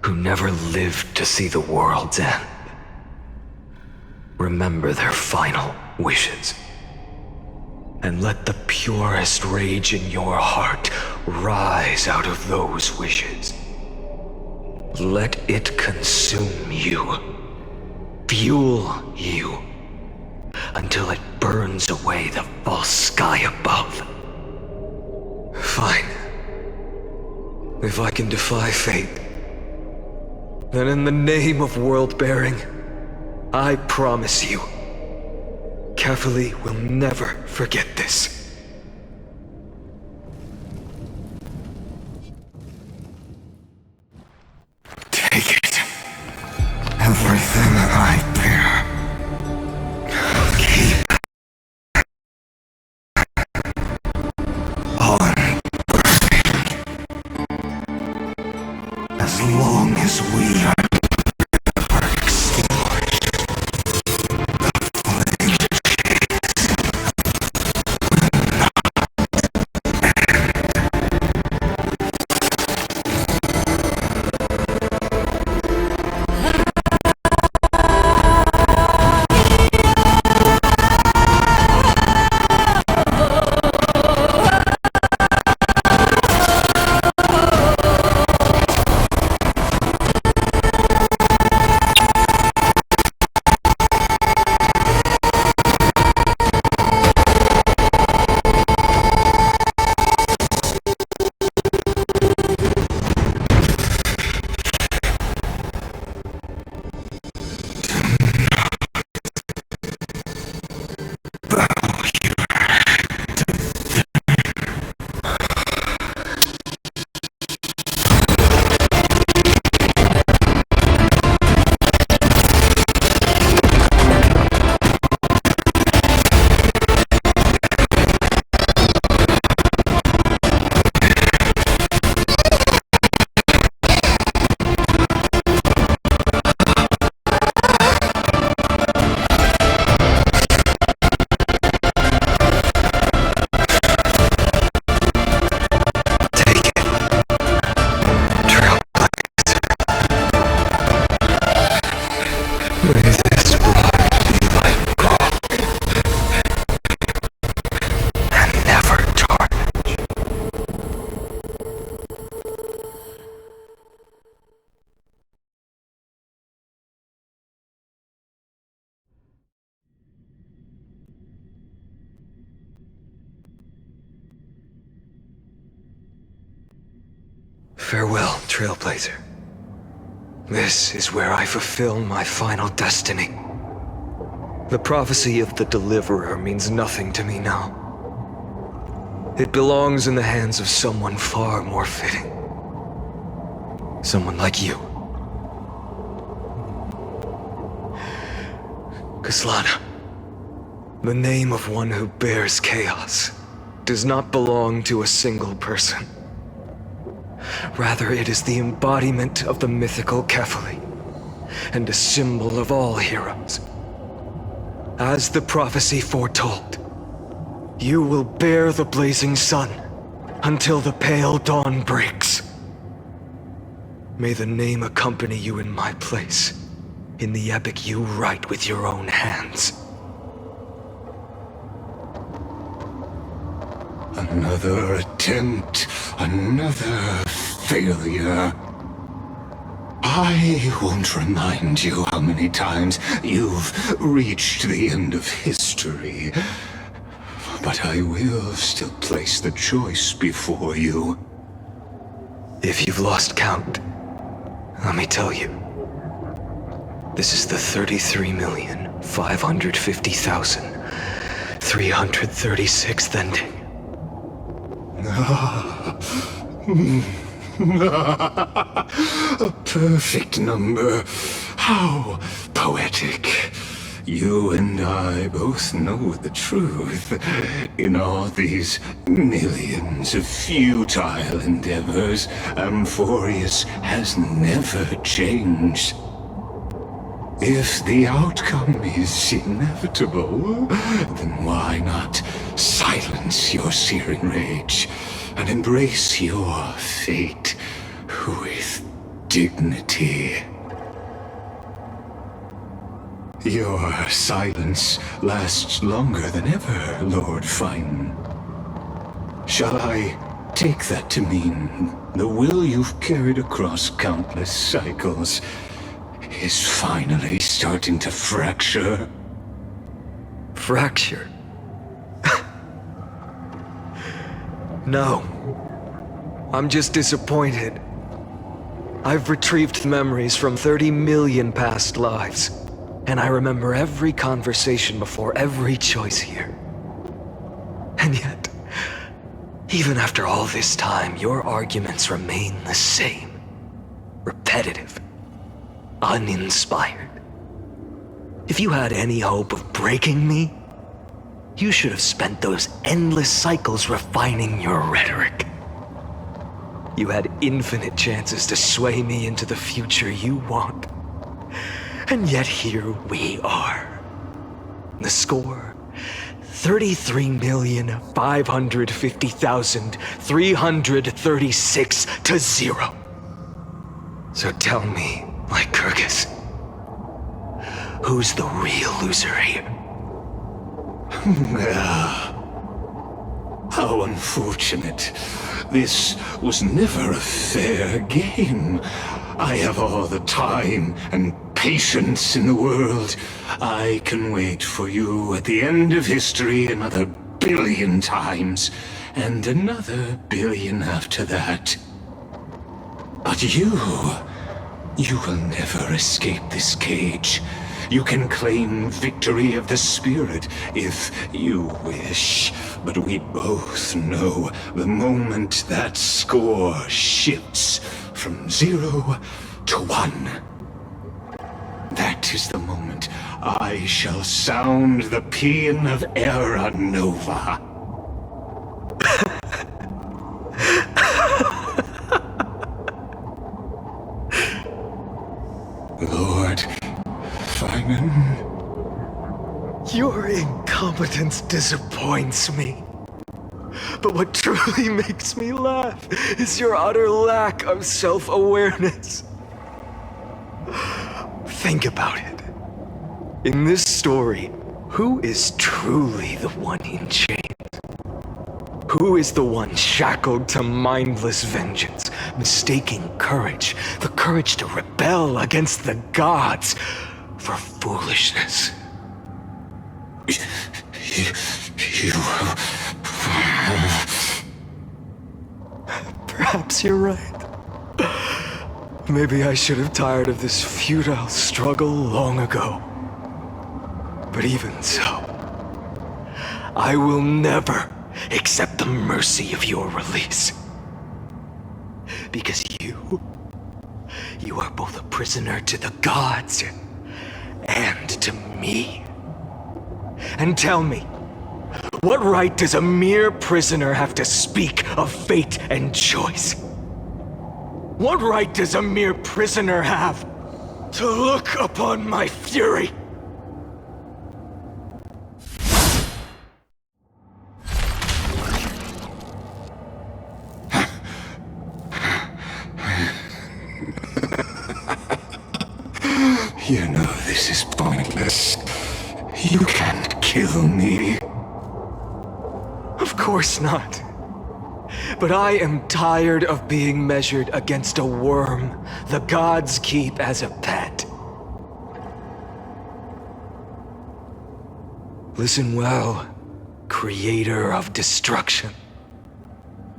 who never lived to see the world's end. Remember their final wishes. And let the purest rage in your heart rise out of those wishes. Let it consume you, fuel you, until it burns away the false sky above. Fine. If I can defy fate, then in the name of world-bearing, I promise you, Kefali will never forget this. Take it. Everything I bear. Keep on burning. As long as we are never extinguished, the flame Farewell, Trailblazer. This is where I fulfill my final destiny. The prophecy of the Deliverer means nothing to me now. It belongs in the hands of someone far more fitting. Someone like you. Kaslana, the name of one who bears chaos does not belong to a single person. Rather, it is the embodiment of the mythical Kefali, and a symbol of all heroes. As the prophecy foretold, you will bear the blazing sun until the pale dawn breaks. May the name accompany you in my place, in the epic you write with your own hands. Another attempt, another failure. I won't remind you how many times you've reached the end of history, but I will still place the choice before you. If you've lost count, let me tell you. This is the 33,550,336th ending. A perfect number. How poetic. You and I both know the truth. In all these millions of futile endeavors, Amphorius has never changed. If the outcome is inevitable, then why not silence your searing rage and embrace your fate with dignity? Your silence lasts longer than ever, Lord Fine. Shall I take that to mean the will you've carried across countless cycles is finally starting to fracture? Fracture? No. I'm just disappointed. I've retrieved memories from 30 million past lives, and I remember every conversation before every choice here. And yet, even after all this time, your arguments remain the same. Repetitive. Uninspired. If you had any hope of breaking me, you should have spent those endless cycles refining your rhetoric. You had infinite chances to sway me into the future you want. And yet here we are. The score, 33,550,336 to 0. So tell me, Lycurgus, who's the real loser here? How unfortunate. This was never a fair game. I have all the time and patience in the world. I can wait for you at the end of history another billion times, and another billion after that. But you will never escape this cage. You can claim victory of the spirit if you wish, but we both know the moment that score shifts from 0 to 1. That is the moment I shall sound the paean of Era Nova. Lord Finan. Your incompetence disappoints me. But what truly makes me laugh is your utter lack of self-awareness. Think about it. In this story, who is truly the one in chains? Who is the one shackled to mindless vengeance, mistaking courage, the courage to rebel against the gods, for foolishness? Perhaps you're right. Maybe I should have tired of this futile struggle long ago. But even so, I will never accept the mercy of your release. Because you are both a prisoner to the gods and to me. And tell me, what right does a mere prisoner have to speak of fate and choice? What right does a mere prisoner have to look upon my fury. You know this is pointless. You can't kill me. Of course not. But I am tired of being measured against a worm the gods keep as a pet. Listen well, creator of destruction.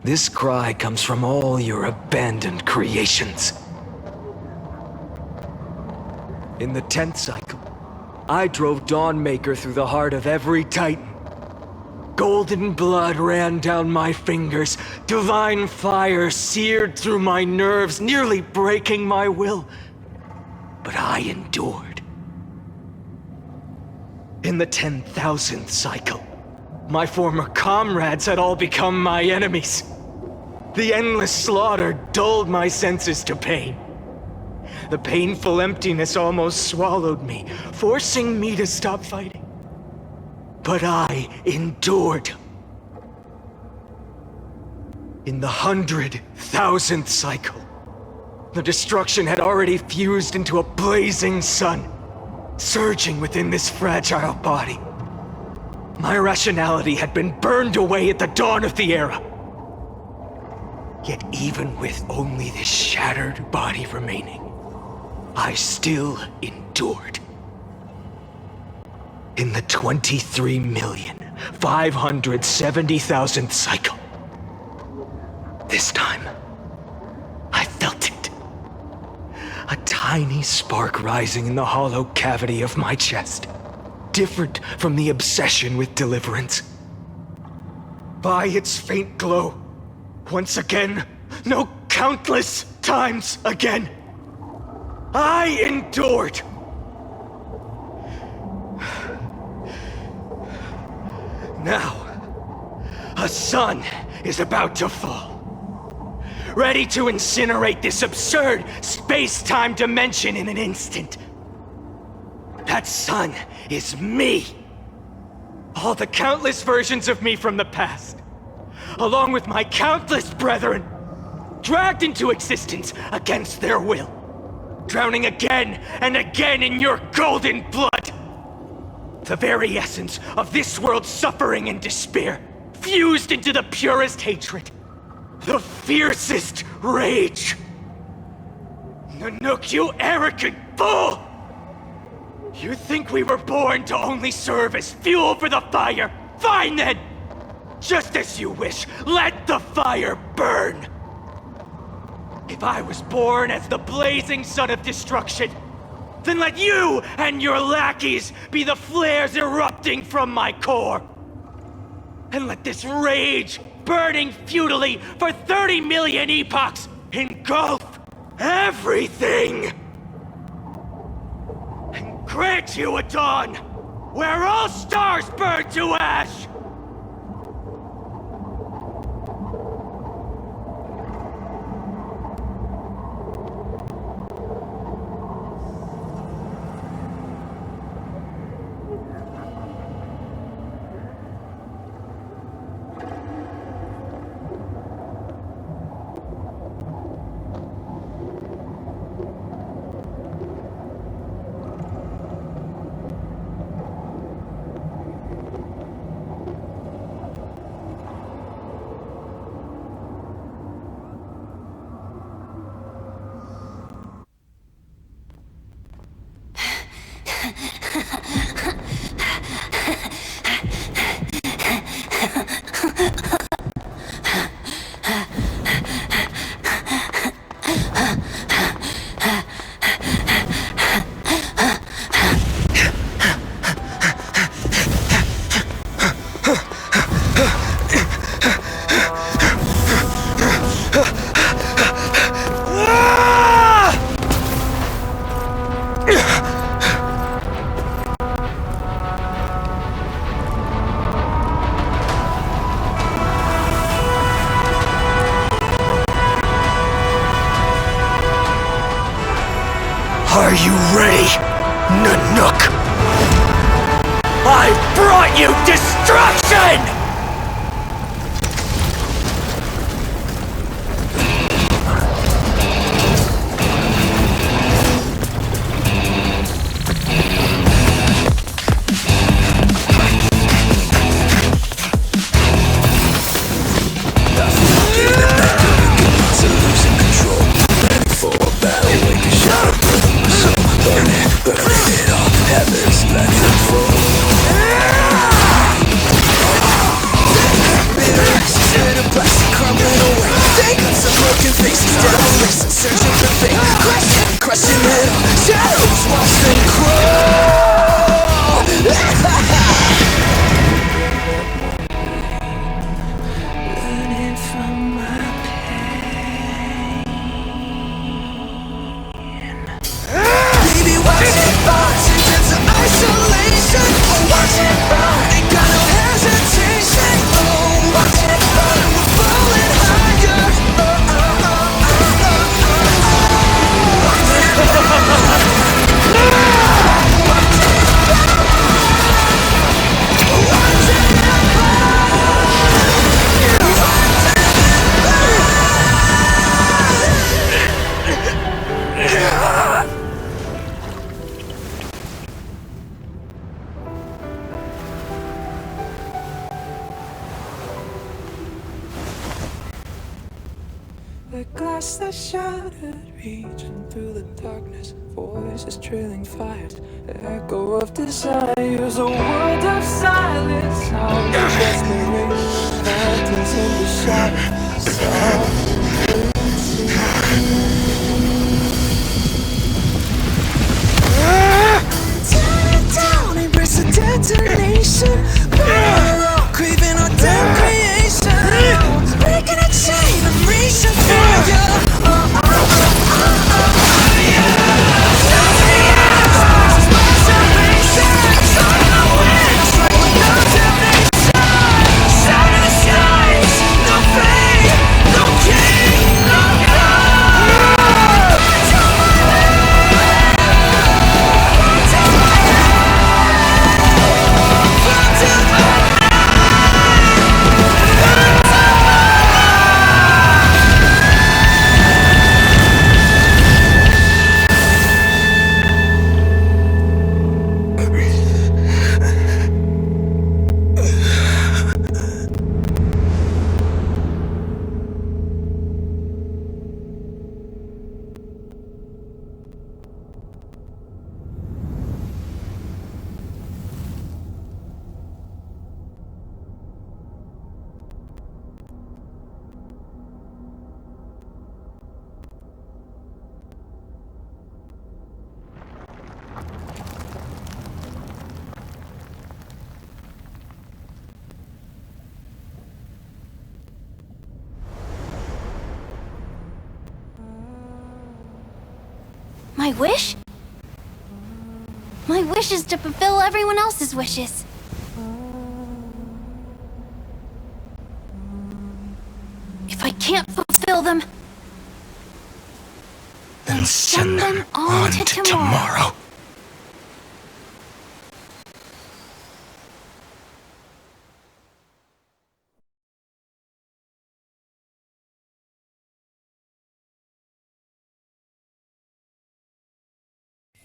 This cry comes from all your abandoned creations. In the 10th cycle, I drove Dawnmaker through the heart of every titan. Golden blood ran down my fingers, divine fire seared through my nerves, nearly breaking my will. But I endured. In the 10,000th cycle, my former comrades had all become my enemies. The endless slaughter dulled my senses to pain. The painful emptiness almost swallowed me, forcing me to stop fighting. But I endured. In the 100,000th cycle, the destruction had already fused into a blazing sun, surging within this fragile body. My rationality had been burned away at the dawn of the era. Yet even with only this shattered body remaining, I still endured. In the 23,570,000th cycle, this time, I felt it. A tiny spark rising in the hollow cavity of my chest, different from the obsession with deliverance. By its faint glow, once again, no, countless times again, I endured. Now, a sun is about to fall, ready to incinerate this absurd space-time dimension in an instant. That sun is me. All the countless versions of me from the past, along with my countless brethren, dragged into existence against their will, drowning again and again in your golden blood. The very essence of this world's suffering and despair, fused into the purest hatred, the fiercest rage. Nanook, you arrogant fool! You think we were born to only serve as fuel for the fire? Fine then! Just as you wish, let the fire burn! If I was born as the blazing sun of destruction, then let you and your lackeys be the flares erupting from my core. And let this rage, burning futilely for 30 million epochs, engulf everything! And grant you a dawn where all stars burn to ash! Are you ready, Nanook? I brought you destruction! The glass that shattered, reaching through the darkness, voices trailing fires, echo of desires, a world of silence, sound of desperation, phantoms in the shadows, tear it down, embrace the detonation, craving our damn creation, breaking a chain, I'm reaching for you. My wish? My wish is to fulfill everyone else's wishes. If I can't fulfill them, Then send them on to tomorrow.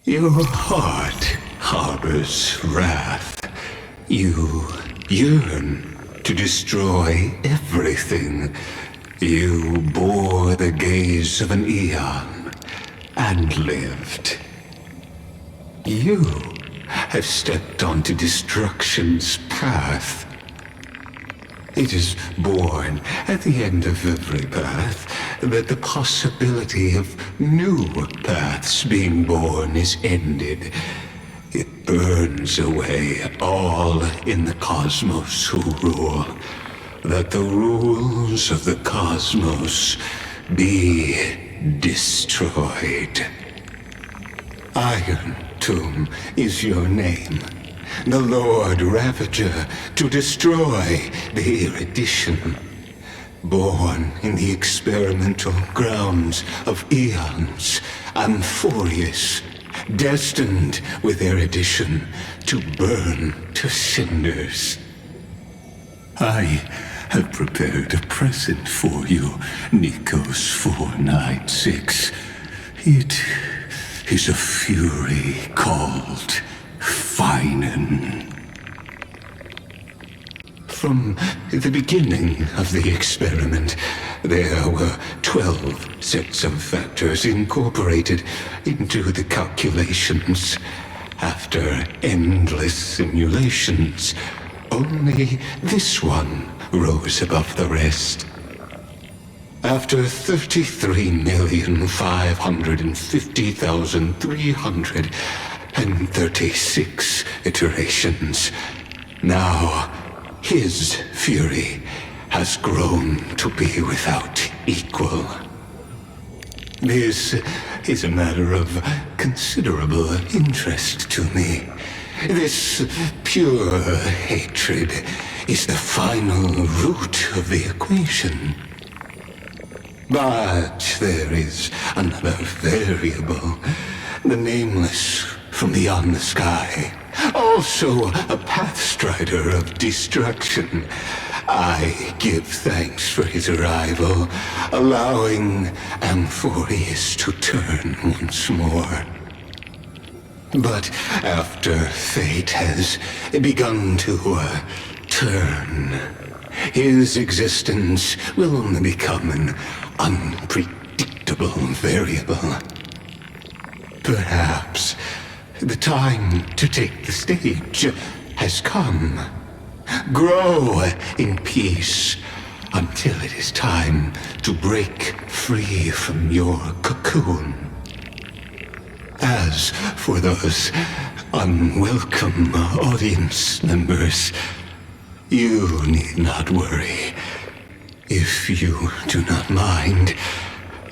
Your heart harbors wrath. You yearn to destroy everything. You bore the gaze of an eon and lived. You have stepped onto destruction's path. It is born at the end of every path that the possibility of new paths being born is ended. It burns away all in the cosmos who rule, that the rules of the cosmos be destroyed. Iron Tomb is your name. The Lord Ravager to destroy the erudition. Born in the experimental grounds of eons, Amphorius destined with their addition to burn to cinders. I have prepared a present for you, Nikos 496. It is a fury called Finan. From the beginning of the experiment, there were 12 sets of factors incorporated into the calculations. After endless simulations, only this one rose above the rest. After 33,550,336 iterations, now his fury has grown to be without equal. This is a matter of considerable interest to me. This pure hatred is the final root of the equation. But there is another variable, the nameless from beyond the sky. Also a pathstrider of destruction. I give thanks for his arrival, allowing Amphorius to turn once more. But after fate has begun to turn, his existence will only become an unpredictable variable. Perhaps the time to take the stage has come. Grow in peace until it is time to break free from your cocoon. As for those unwelcome audience members, you need not worry. If you do not mind,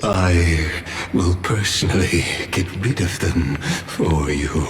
I will personally get rid of them for you.